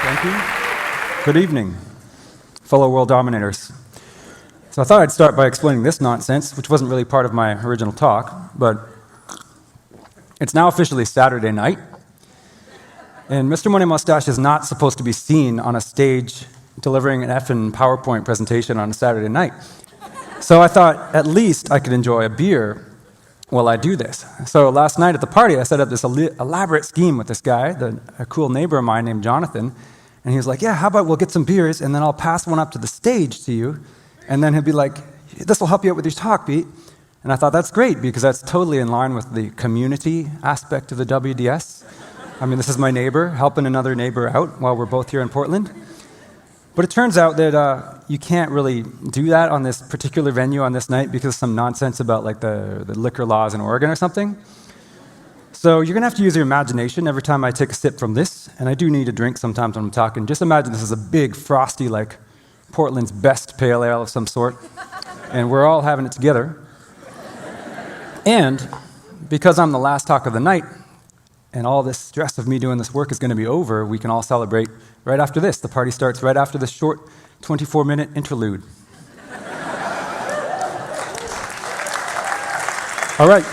Thank you. Good evening, fellow world dominators. So I thought I'd start by explaining this nonsense, which wasn't really part of my original talk, but it's now officially Saturday night, and Mr. Money Mustache is not supposed to be seen on a stage delivering an effing PowerPoint presentation on a Saturday night. So I thought at least I could enjoy a beer while I do this. So last night at the party, I set up this elaborate scheme with this guy, a cool neighbor of mine named Jonathan, and he was like, yeah, how about we'll get some beers, and then I'll pass one up to the stage to you, and then he'll be like, this will help you out with your talk, Pete. And I thought, that's great, because that's totally in line with the community aspect of the WDS. I mean, this is my neighbor, helping another neighbor out while we're both here in Portland. But it turns out that you can't really do that on this particular venue on this night because of some nonsense about like the liquor laws in Oregon or something. So you're going to have to use your imagination every time I take a sip from this, and I do need a drink sometimes when I'm talking. Just imagine this is a big, frosty, like Portland's best pale ale of some sort, and we're all having it together. And because I'm the last talk of the night, and all this stress of me doing this work is going to be over, we can all celebrate right after this. The party starts right after this short 24-minute interlude. All right.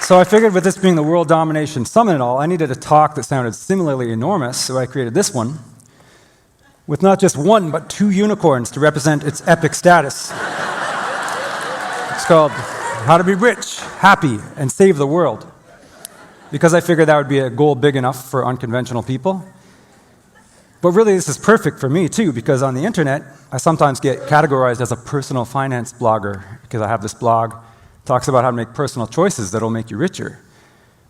So I figured with this being the World Domination Summit and all, I needed a talk that sounded similarly enormous, so I created this one, with not just one, but 2 unicorns to represent its epic status. It's called How to Be Rich, Happy, and Save the World, because I figured that would be a goal big enough for unconventional people. But really, this is perfect for me, too, because on the internet, I sometimes get categorized as a personal finance blogger, because I have this blog that talks about how to make personal choices that will make you richer.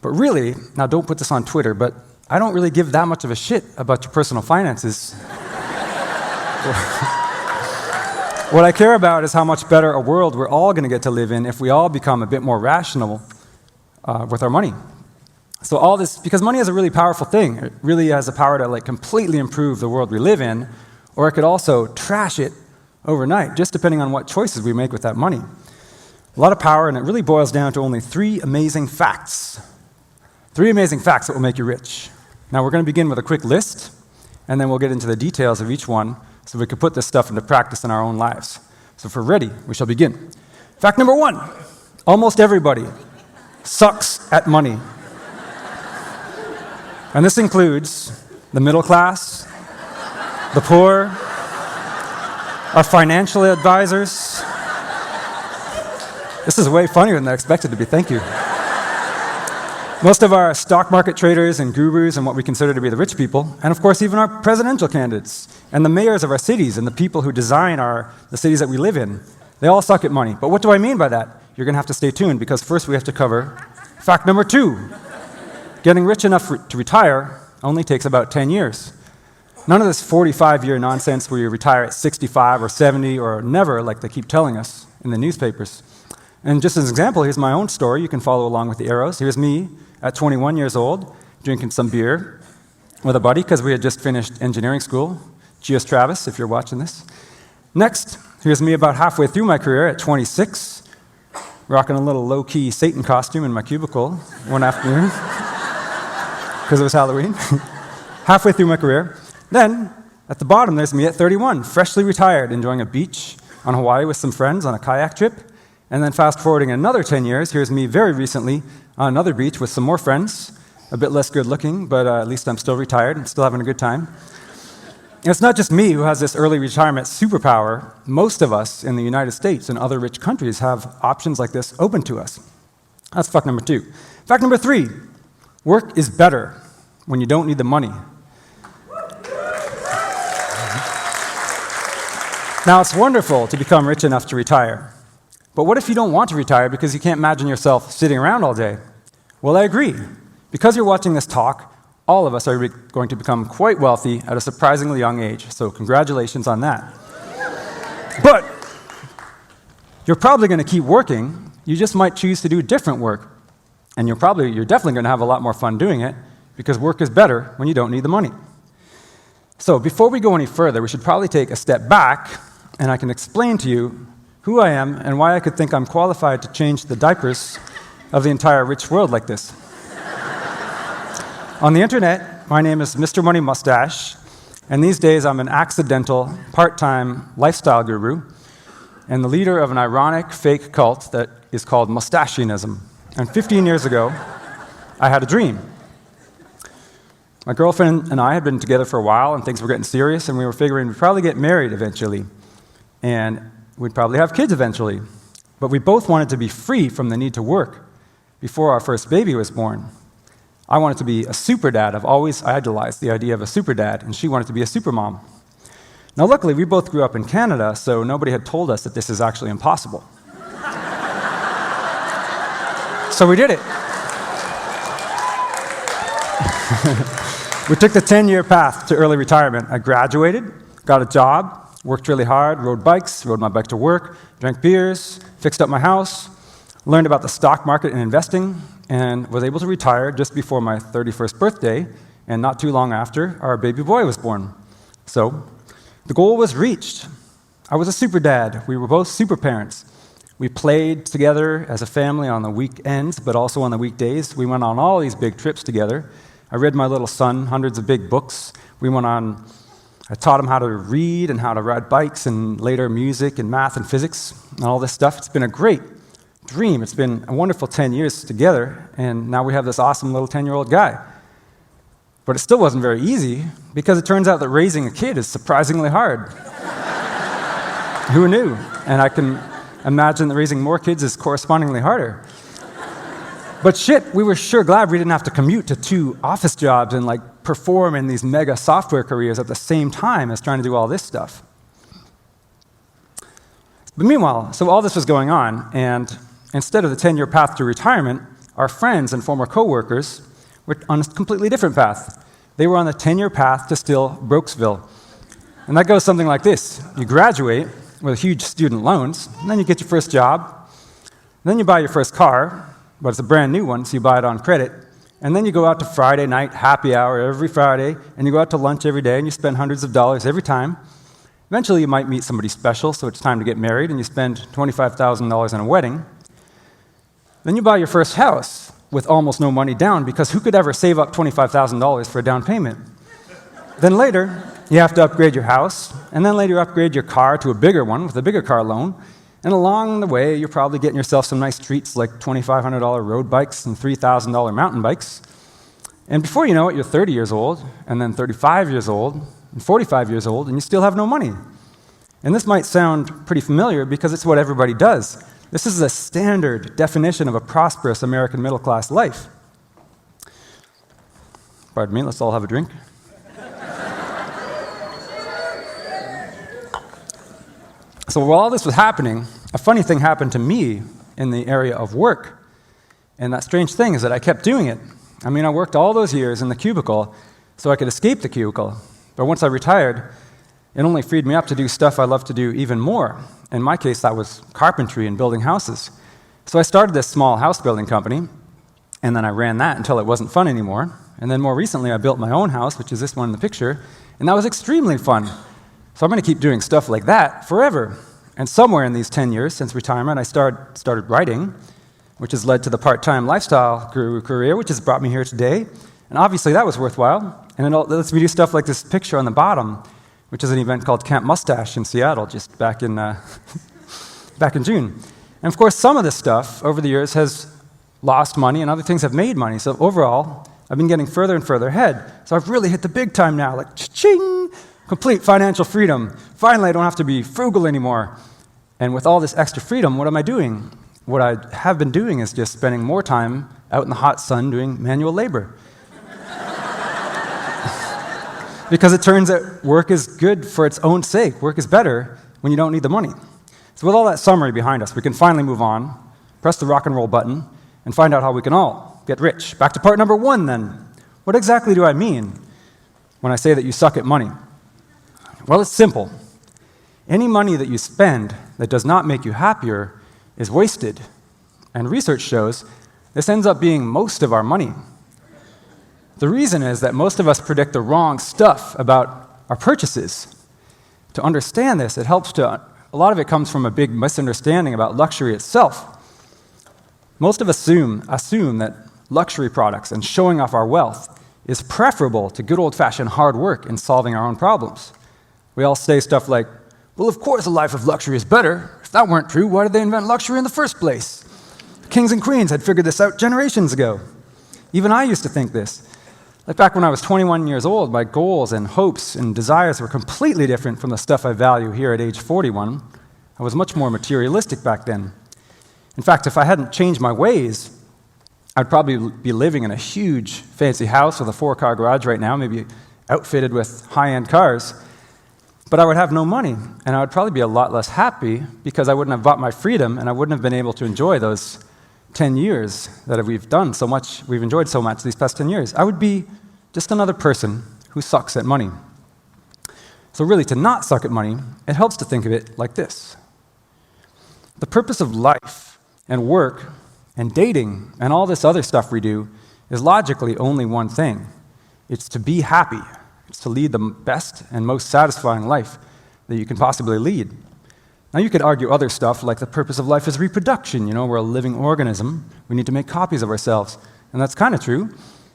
But really, now don't put this on Twitter, but I don't really give that much of a shit about your personal finances. What I care about is how much better a world we're all going to get to live in if we all become a bit more rational with our money. So all this, because money is a really powerful thing. It really has the power to like completely improve the world we live in, or it could also trash it overnight, just depending on what choices we make with that money. A lot of power, and it really boils down to only 3 amazing facts. 3 amazing facts that will make you rich. Now we're going to begin with a quick list, and then we'll get into the details of each one, so we can put this stuff into practice in our own lives. So if we're ready, we shall begin. Fact number 1, almost everybody sucks at money. And this includes the middle class, the poor, our financial advisors. This is way funnier than I expected to be, thank you. Most of our stock market traders and gurus and what we consider to be the rich people, and of course even our presidential candidates, and the mayors of our cities, and the people who design the cities that we live in, they all suck at money. But what do I mean by that? You're going to have to stay tuned, because first we have to cover fact number 2. Getting rich enough to retire only takes about 10 years. None of this 45-year nonsense where you retire at 65 or 70 or never, like they keep telling us in the newspapers. And just as an example, here's my own story. You can follow along with the arrows. Here's me at 21 years old, drinking some beer with a buddy because we had just finished engineering school. Cheers, Travis, if you're watching this. Next, here's me about halfway through my career at 26, rocking a little low-key Satan costume in my cubicle one afternoon. Because it was Halloween, halfway through my career. Then, at the bottom, there's me at 31, freshly retired, enjoying a beach on Hawaii with some friends on a kayak trip. And then fast-forwarding another 10 years, here's me very recently on another beach with some more friends, a bit less good-looking, but at least I'm still retired and still having a good time. And it's not just me who has this early retirement superpower. Most of us in the United States and other rich countries have options like this open to us. That's fact number 2. Fact number 3. Work is better when you don't need the money. Now, it's wonderful to become rich enough to retire. But what if you don't want to retire because you can't imagine yourself sitting around all day? Well, I agree. Because you're watching this talk, all of us are going to become quite wealthy at a surprisingly young age. So congratulations on that. But you're probably going to keep working. You just might choose to do different work. And you're definitely going to have a lot more fun doing it, because work is better when you don't need the money. So before we go any further, we should probably take a step back, and I can explain to you who I am and why I could think I'm qualified to change the diapers of the entire rich world like this. On the internet, my name is Mr. Money Mustache, And these days, I'm an accidental, part-time lifestyle guru and the leader of an ironic fake cult that is called Mustachianism. And 15 years ago, I had a dream. My girlfriend and I had been together for a while, and things were getting serious, and we were figuring we'd probably get married eventually, and we'd probably have kids eventually. But we both wanted to be free from the need to work before our first baby was born. I wanted to be a super dad. I've always idolized the idea of a super dad, and she wanted to be a super mom. Now, luckily, we both grew up in Canada, so nobody had told us that this is actually impossible. So we did it. We took the 10-year path to early retirement. I graduated, got a job, worked really hard, rode bikes, rode my bike to work, drank beers, fixed up my house, learned about the stock market and investing, and was able to retire just before my 31st birthday, and not too long after, our baby boy was born. So, the goal was reached. I was a super dad. We were both super parents. We played together as a family on the weekends, but also on the weekdays. We went on all these big trips together. I read my little son hundreds of big books. I taught him how to read and how to ride bikes, and later music and math and physics and all this stuff. It's been a great dream. It's been a wonderful 10 years together, and now we have this awesome little 10-year-old guy. But it still wasn't very easy, because it turns out that raising a kid is surprisingly hard. Who knew? And I can imagine that raising more kids is correspondingly harder. But shit, we were sure glad we didn't have to commute to 2 office jobs and perform in these mega software careers at the same time as trying to do all this stuff. But meanwhile, so all this was going on, and instead of the 10-year path to retirement, our friends and former coworkers were on a completely different path. They were on the 10-year path to still Brokesville. And that goes something like this. You graduate with huge student loans, and then you get your first job, and then you buy your first car, but it's a brand new one, so you buy it on credit. And then you go out to Friday night happy hour every Friday, and you go out to lunch every day, and you spend hundreds of dollars every time. Eventually, you might meet somebody special, so it's time to get married, and you spend $25,000 on a wedding. Then you buy your first house with almost no money down, because who could ever save up $25,000 for a down payment? Then later, you have to upgrade your house, and then later upgrade your car to a bigger one with a bigger car loan. And along the way, you're probably getting yourself some nice treats like $2,500 road bikes and $3,000 mountain bikes. And before you know it, you're 30 years old, and then 35 years old, and 45 years old, and you still have no money. And this might sound pretty familiar because it's what everybody does. This is a standard definition of a prosperous American middle-class life. Pardon me, let's all have a drink. So while all this was happening, a funny thing happened to me in the area of work. And that strange thing is that I kept doing it. I mean, I worked all those years in the cubicle so I could escape the cubicle. But once I retired, it only freed me up to do stuff I love to do even more. In my case, that was carpentry and building houses. So I started this small house building company, and then I ran that until it wasn't fun anymore. And then more recently, I built my own house, which is this one in the picture, and that was extremely fun. So I'm going to keep doing stuff like that forever. And somewhere in these 10 years since retirement, I started writing, which has led to the part-time lifestyle guru career, which has brought me here today. And obviously that was worthwhile. And it lets me do stuff like this picture on the bottom, which is an event called Camp Mustache in Seattle, just back in June. And of course, some of this stuff over the years has lost money, and other things have made money. So overall, I've been getting further and further ahead. So I've really hit the big time now, like cha-ching! Complete financial freedom. Finally, I don't have to be frugal anymore. And with all this extra freedom, what am I doing? What I have been doing is just spending more time out in the hot sun doing manual labor. Because it turns out work is good for its own sake. Work is better when you don't need the money. So with all that summary behind us, we can finally move on, press the rock and roll button, and find out how we can all get rich. Back to part number 1 then. What exactly do I mean when I say that you suck at money? Well, it's simple. Any money that you spend that does not make you happier is wasted. And research shows this ends up being most of our money. The reason is that most of us predict the wrong stuff about our purchases. To understand this, a lot of it comes from a big misunderstanding about luxury itself. Most of us assume that luxury products and showing off our wealth is preferable to good old-fashioned hard work in solving our own problems. We all say stuff like, well, of course a life of luxury is better. If that weren't true, why did they invent luxury in the first place? The kings and queens had figured this out generations ago. Even I used to think this. Like back when I was 21 years old, my goals and hopes and desires were completely different from the stuff I value here at age 41. I was much more materialistic back then. In fact, if I hadn't changed my ways, I'd probably be living in a huge, fancy house with a 4-car garage right now, maybe outfitted with high-end cars. But I would have no money, and I would probably be a lot less happy because I wouldn't have bought my freedom, and I wouldn't have been able to enjoy those 10 years that we've enjoyed so much these past 10 years. I would be just another person who sucks at money. So really, to not suck at money, it helps to think of it like this. The purpose of life and work and dating and all this other stuff we do is logically only one thing. It's to be happy. It's to lead the best and most satisfying life that you can possibly lead. Now, you could argue other stuff like the purpose of life is reproduction. We're a living organism. We need to make copies of ourselves. And that's kind of true.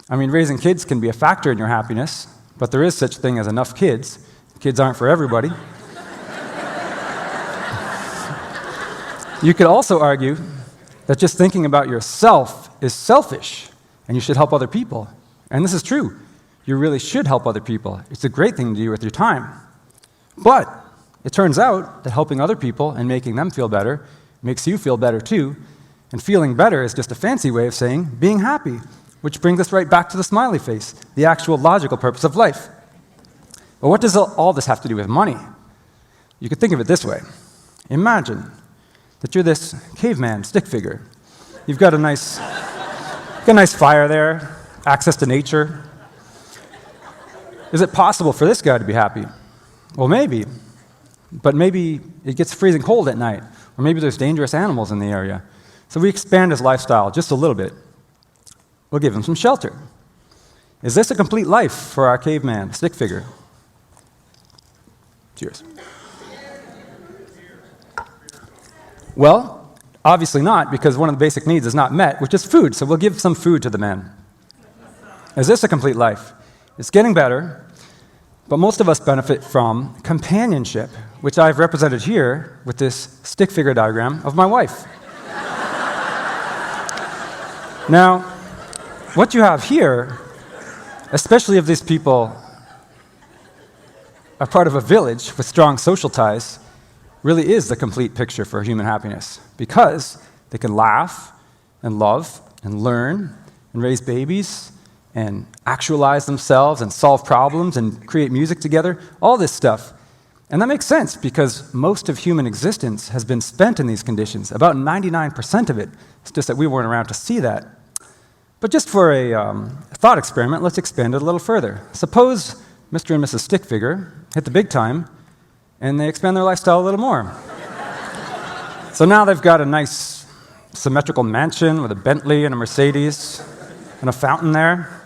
I mean, raising kids can be a factor in your happiness, but there is such thing as enough kids. Kids aren't for everybody. You could also argue that just thinking about yourself is selfish, and you should help other people. And this is true. You really should help other people. It's a great thing to do with your time. But it turns out that helping other people and making them feel better makes you feel better too, and feeling better is just a fancy way of saying being happy, which brings us right back to the smiley face, the actual logical purpose of life. But what does all this have to do with money? You could think of it this way. Imagine that you're this caveman stick figure. You've got a nice fire there, access to nature. Is it possible for this guy to be happy? Well, maybe. But maybe it gets freezing cold at night, or maybe there's dangerous animals in the area. So we expand his lifestyle just a little bit. We'll give him some shelter. Is this a complete life for our caveman stick figure? Cheers. Well, obviously not, because one of the basic needs is not met, which is food, so we'll give some food to the man. Is this a complete life? It's getting better, but most of us benefit from companionship, which I've represented here with this stick figure diagram of my wife. Now, what you have here, especially if these people are part of a village with strong social ties, really is the complete picture for human happiness, because they can laugh and love and learn and raise babies and actualize themselves and solve problems and create music together, all this stuff. And that makes sense because most of human existence has been spent in these conditions, about 99% of it. It's just that we weren't around to see that. But just for a thought experiment, let's expand it a little further. Suppose Mr. and Mrs. Stick Figure hit the big time and they expand their lifestyle a little more. So now they've got a nice symmetrical mansion with a Bentley and a Mercedes and a fountain there.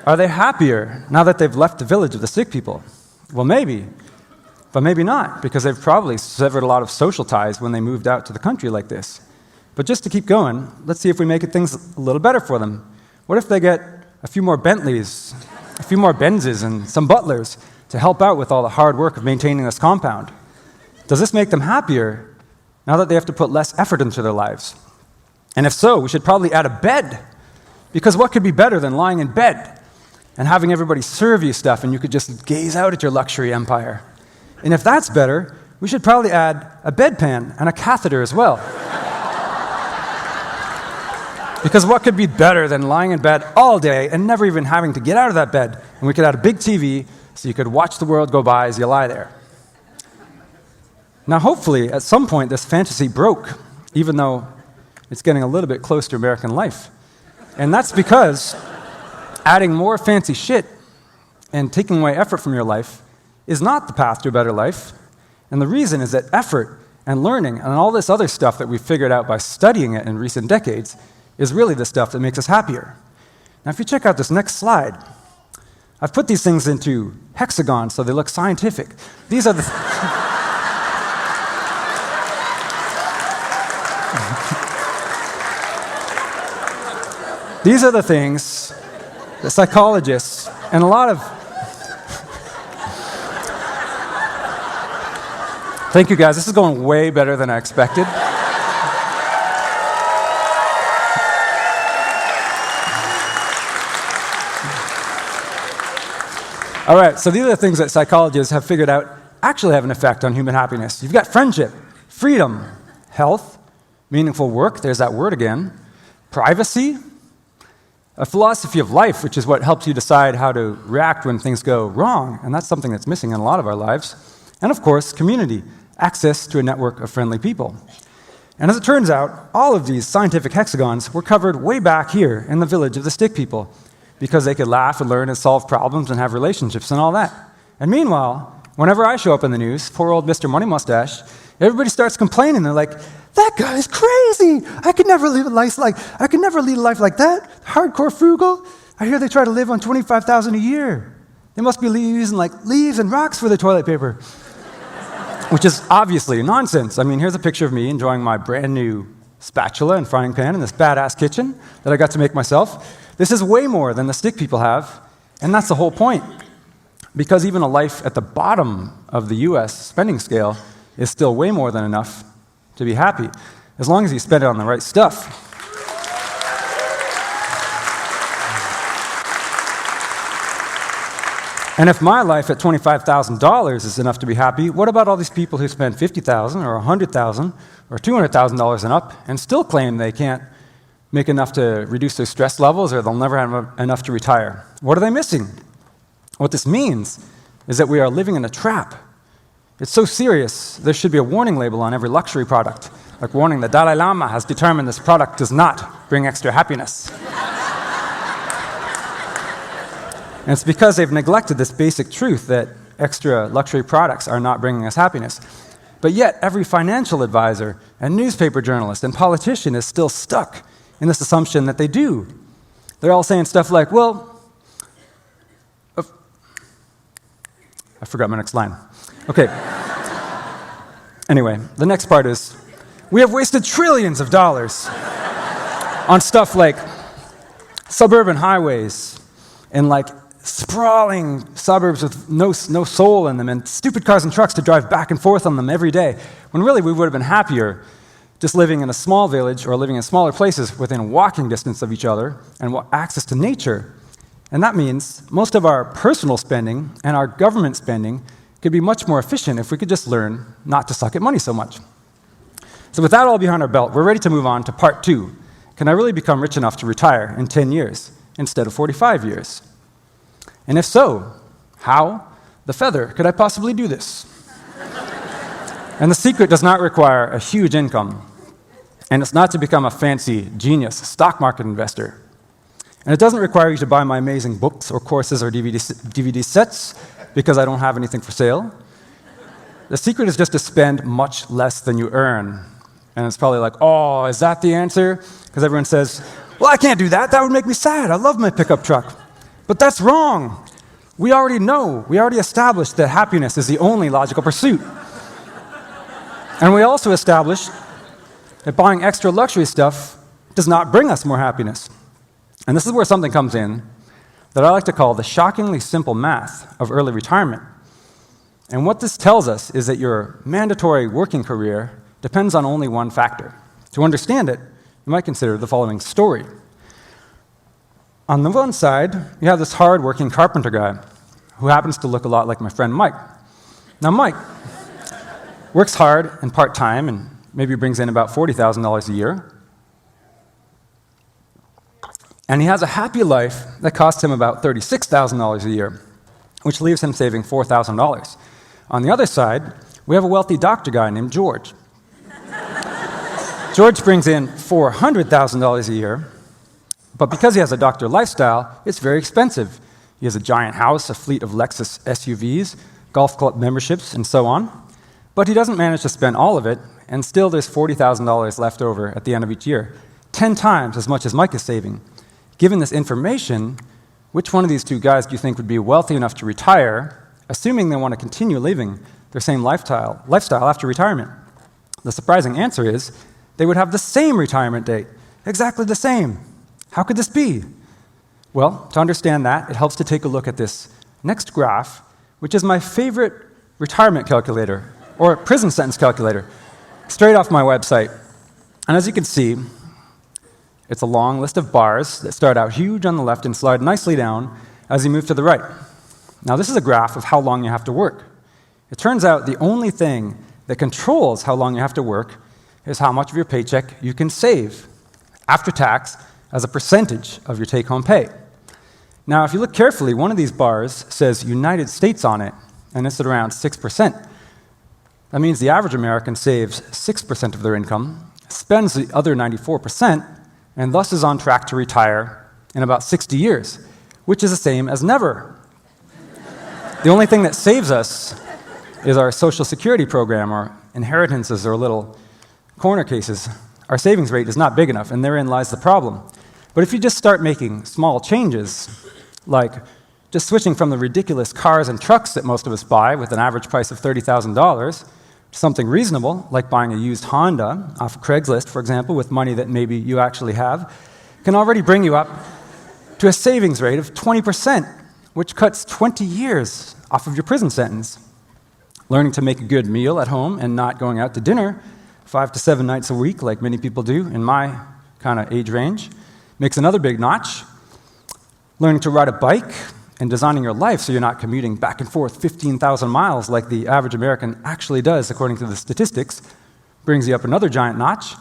Are they happier now that they've left the village of the sick people? Well, maybe, but maybe not, because they've probably severed a lot of social ties when they moved out to the country like this. But just to keep going, let's see if we make things a little better for them. What if they get a few more Bentleys, a few more Benzes, and some butlers to help out with all the hard work of maintaining this compound? Does this make them happier now that they have to put less effort into their lives? And if so, we should probably add a bed, because what could be better than lying in bed and having everybody serve you stuff and you could just gaze out at your luxury empire? And if that's better, we should probably add a bedpan and a catheter as well. Because what could be better than lying in bed all day and never even having to get out of that bed? And we could add a big TV so you could watch the world go by as you lie there. Now, hopefully, at some point, this fantasy broke, even though it's getting a little bit close to American life. And that's because adding more fancy shit and taking away effort from your life is not the path to a better life. And the reason is that effort and learning and all this other stuff that we've figured out by studying it in recent decades is really the stuff that makes us happier. Now, if you check out this next slide, I've put these things into hexagons so they look scientific. These are the... These are the things that psychologists and a lot of... Thank you, guys. This is going way better than I expected. All right, so these are the things that psychologists have figured out actually have an effect on human happiness. You've got friendship, freedom, health, meaningful work, there's that word again, privacy, a philosophy of life, which is what helps you decide how to react when things go wrong, and that's something that's missing in a lot of our lives, and of course, community, access to a network of friendly people. And as it turns out, all of these scientific hexagons were covered way back here in the village of the stick people, because they could laugh and learn and solve problems and have relationships and all that. And meanwhile, whenever I show up in the news, poor old Mr. Money Mustache, everybody starts complaining. They're like, that guy's crazy. I could never lead a life like that. Hardcore frugal. I hear they try to live on $25,000 a year. They must be using like leaves and rocks for their toilet paper. Which is obviously nonsense. I mean, here's a picture of me enjoying my brand new spatula and frying pan in this badass kitchen that I got to make myself. This is way more than the stick people have, and that's the whole point. Because even a life at the bottom of the US spending scale is still way more than enough to be happy, as long as you spend it on the right stuff. And if my life at $25,000 is enough to be happy, what about all these people who spend $50,000 or $100,000 or $200,000 and up and still claim they can't make enough to reduce their stress levels or they'll never have enough to retire? What are they missing? What this means is that we are living in a trap. It's so serious, there should be a warning label on every luxury product, like warning, the Dalai Lama has determined this product does not bring extra happiness. And it's because they've neglected this basic truth that extra luxury products are not bringing us happiness. But yet, every financial advisor and newspaper journalist and politician is still stuck in this assumption that they do. They're all saying stuff like, well, I forgot my next line. Okay. Anyway, the next part is, we have wasted trillions of dollars on stuff like suburban highways and like sprawling suburbs with no soul in them and stupid cars and trucks to drive back and forth on them every day, when really we would have been happier just living in a small village or living in smaller places within walking distance of each other and access to nature. And that means most of our personal spending and our government spending could be much more efficient if we could just learn not to suck at money so much. So with that all behind our belt, we're ready to move on to part 2. Can I really become rich enough to retire in 10 years instead of 45 years? And if so, how the feather could I possibly do this? And the secret does not require a huge income. And it's not to become a fancy genius stock market investor. And it doesn't require you to buy my amazing books or courses or DVD sets because I don't have anything for sale. The secret is just to spend much less than you earn. And it's probably like, oh, is that the answer? Because everyone says, well, I can't do that. That would make me sad. I love my pickup truck. But that's wrong. We already know. We already established that happiness is the only logical pursuit. And we also established that buying extra luxury stuff does not bring us more happiness. And this is where something comes in that I like to call the shockingly simple math of early retirement. And what this tells us is that your mandatory working career depends on only one factor. To understand it, you might consider the following story. On the one side, you have this hard-working carpenter guy who happens to look a lot like my friend Mike. Now, Mike works hard and part-time and maybe brings in about $40,000 a year. And he has a happy life that costs him about $36,000 a year, which leaves him saving $4,000. On the other side, we have a wealthy doctor guy named George. George brings in $400,000 a year, but because he has a doctor lifestyle, it's very expensive. He has a giant house, a fleet of Lexus SUVs, golf club memberships, and so on. But he doesn't manage to spend all of it, and still there's $40,000 left over at the end of each year, 10 times as much as Mike is saving. Given this information, which one of these two guys do you think would be wealthy enough to retire, assuming they want to continue living their same lifestyle after retirement? The surprising answer is they would have the same retirement date, exactly the same. How could this be? Well, to understand that, it helps to take a look at this next graph, which is my favorite retirement calculator, or prison sentence calculator, straight off my website. And as you can see, it's a long list of bars that start out huge on the left and slide nicely down as you move to the right. Now, this is a graph of how long you have to work. It turns out the only thing that controls how long you have to work is how much of your paycheck you can save after tax as a percentage of your take-home pay. Now, if you look carefully, one of these bars says United States on it, and it's at around 6%. That means the average American saves 6% of their income, spends the other 94%, and thus is on track to retire in about 60 years, which is the same as never. The only thing that saves us is our Social Security program, or inheritances, or little corner cases. Our savings rate is not big enough, and therein lies the problem. But if you just start making small changes, like just switching from the ridiculous cars and trucks that most of us buy with an average price of $30,000 to something reasonable, like buying a used Honda off of Craigslist, for example, with money that maybe you actually have, can already bring you up to a savings rate of 20%, which cuts 20 years off of your prison sentence. Learning to make a good meal at home and not going out to dinner 5 to 7 nights a week, like many people do in my kind of age range, makes another big notch. Learning to ride a bike and designing your life so you're not commuting back and forth 15,000 miles like the average American actually does, according to the statistics, brings you up another giant notch.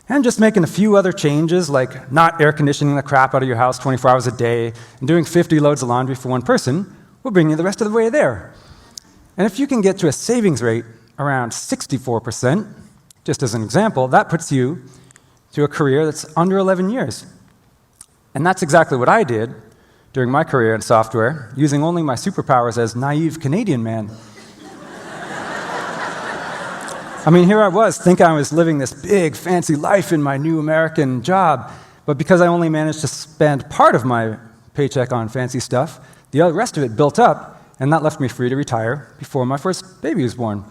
And just making a few other changes, like not air conditioning the crap out of your house 24 hours a day and doing 50 loads of laundry for one person, will bring you the rest of the way there. And if you can get to a savings rate around 64%, just as an example, that puts you to a career that's under 11 years. And that's exactly what I did during my career in software, using only my superpowers as naive Canadian man. I mean, here I was, thinking I was living this big, fancy life in my new American job, but because I only managed to spend part of my paycheck on fancy stuff, the rest of it built up, and that left me free to retire before my first baby was born.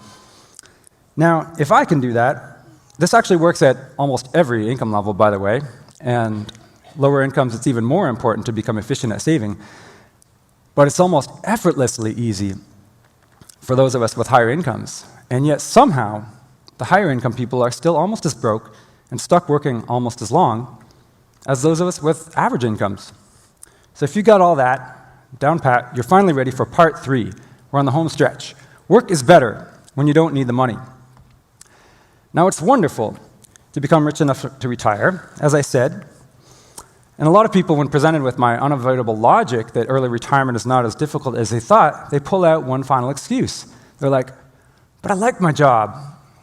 Now, if I can do that, this actually works at almost every income level, by the way, and lower incomes, it's even more important to become efficient at saving, but it's almost effortlessly easy for those of us with higher incomes, and yet somehow, the higher income people are still almost as broke and stuck working almost as long as those of us with average incomes. So if you got all that down pat, you're finally ready for part 3. We're on the home stretch. Work is better when you don't need the money. Now, it's wonderful to become rich enough to retire, as I said, and a lot of people, when presented with my unavoidable logic that early retirement is not as difficult as they thought, they pull out one final excuse. They're like, but I like my job.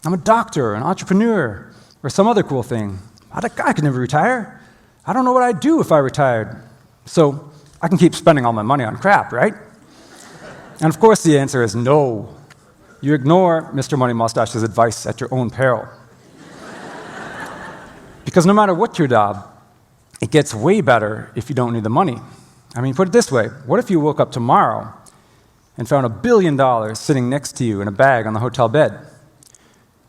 I'm a doctor, an entrepreneur, or some other cool thing. I could never retire. I don't know what I'd do if I retired. So I can keep spending all my money on crap, right? And of course the answer is no. You ignore Mr. Money Mustache's advice at your own peril. Because no matter what your job, it gets way better if you don't need the money. I mean, put it this way. What if you woke up tomorrow and found $1 billion sitting next to you in a bag on the hotel bed?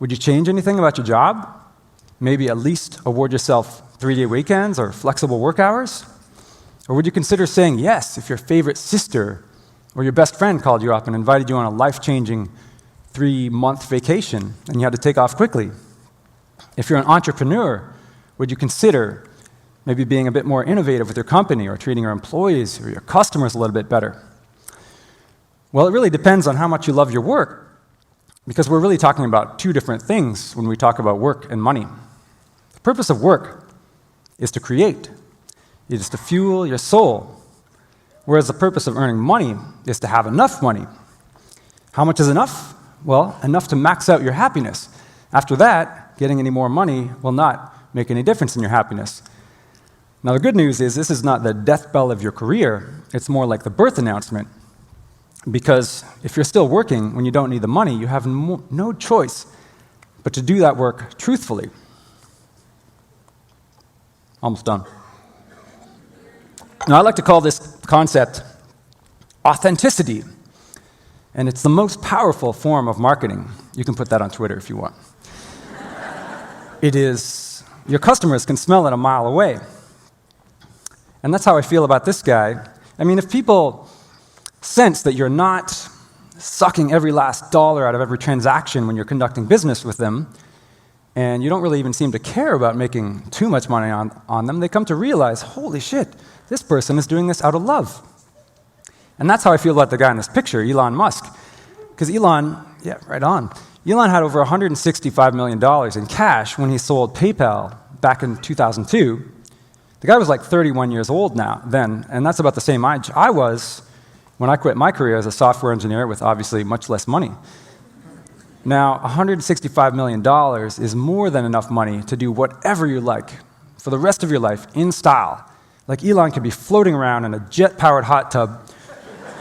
Would you change anything about your job? Maybe at least award yourself 3-day weekends or flexible work hours? Or would you consider saying yes if your favorite sister or your best friend called you up and invited you on a life-changing 3-month vacation and you had to take off quickly? If you're an entrepreneur, would you consider maybe being a bit more innovative with your company or treating your employees or your customers a little bit better? Well, it really depends on how much you love your work, because we're really talking about two different things when we talk about work and money. The purpose of work is to create. It is to fuel your soul, whereas the purpose of earning money is to have enough money. How much is enough? Well, enough to max out your happiness. After that, getting any more money will not make any difference in your happiness. Now, the good news is this is not the death bell of your career. It's more like the birth announcement. Because if you're still working when you don't need the money, you have no choice but to do that work truthfully. Almost done. Now, I like to call this concept authenticity, and it's the most powerful form of marketing. You can put that on Twitter if you want. It is, your customers can smell it a mile away. And that's how I feel about this guy. I mean, if people sense that you're not sucking every last dollar out of every transaction when you're conducting business with them, and you don't really even seem to care about making too much money on them, they come to realize, holy shit, this person is doing this out of love. And that's how I feel about the guy in this picture, Elon Musk. Because Elon had over $165 million in cash when he sold PayPal back in 2002. The guy was like 31 years old then, and that's about the same age I was when I quit my career as a software engineer with obviously much less money. Now, $165 million is more than enough money to do whatever you like for the rest of your life in style. Like Elon could be floating around in a jet-powered hot tub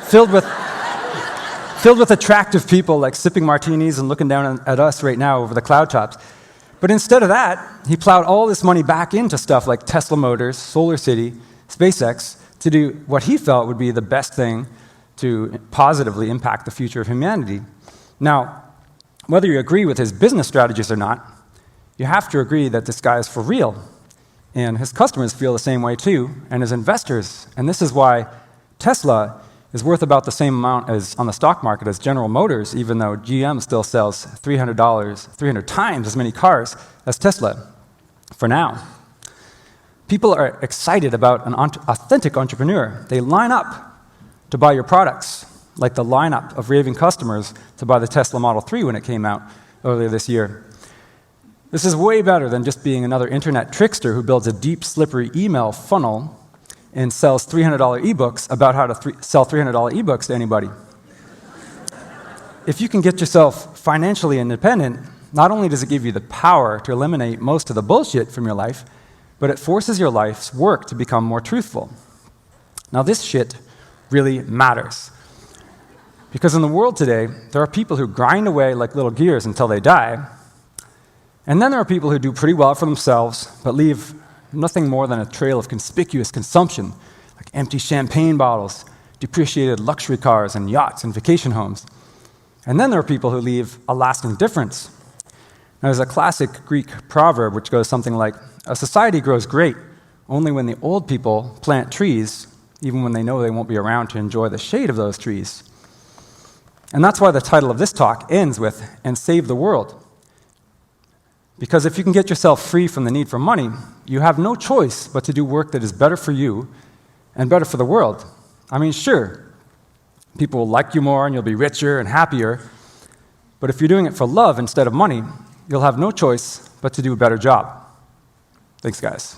filled with attractive people like sipping martinis and looking down at us right now over the cloud tops. But instead of that, he plowed all this money back into stuff like Tesla Motors, Solar City, SpaceX, to do what he felt would be the best thing to positively impact the future of humanity. Now, whether you agree with his business strategies or not, you have to agree that this guy is for real. And his customers feel the same way too, and his investors. And this is why Tesla is worth about the same amount as on the stock market as General Motors, even though GM still sells $300 times as many cars as Tesla for now. People are excited about an authentic entrepreneur. They line up to buy your products, like the lineup of raving customers to buy the Tesla Model 3 when it came out earlier this year. This is way better than just being another internet trickster who builds a deep, slippery email funnel and sells $300 ebooks about how to sell $300 ebooks to anybody. If you can get yourself financially independent, not only does it give you the power to eliminate most of the bullshit from your life, but it forces your life's work to become more truthful. Now, this shit really matters. Because in the world today, there are people who grind away like little gears until they die, and then there are people who do pretty well for themselves, but leave nothing more than a trail of conspicuous consumption, like empty champagne bottles, depreciated luxury cars and yachts and vacation homes. And then there are people who leave a lasting difference. Now, there's a classic Greek proverb which goes something like, "A society grows great only when the old people plant trees, even when they know they won't be around to enjoy the shade of those trees." And that's why the title of this talk ends with, "And save the world." Because if you can get yourself free from the need for money, you have no choice but to do work that is better for you and better for the world. I mean, sure, people will like you more and you'll be richer and happier, but if you're doing it for love instead of money, you'll have no choice but to do a better job. Thanks, guys.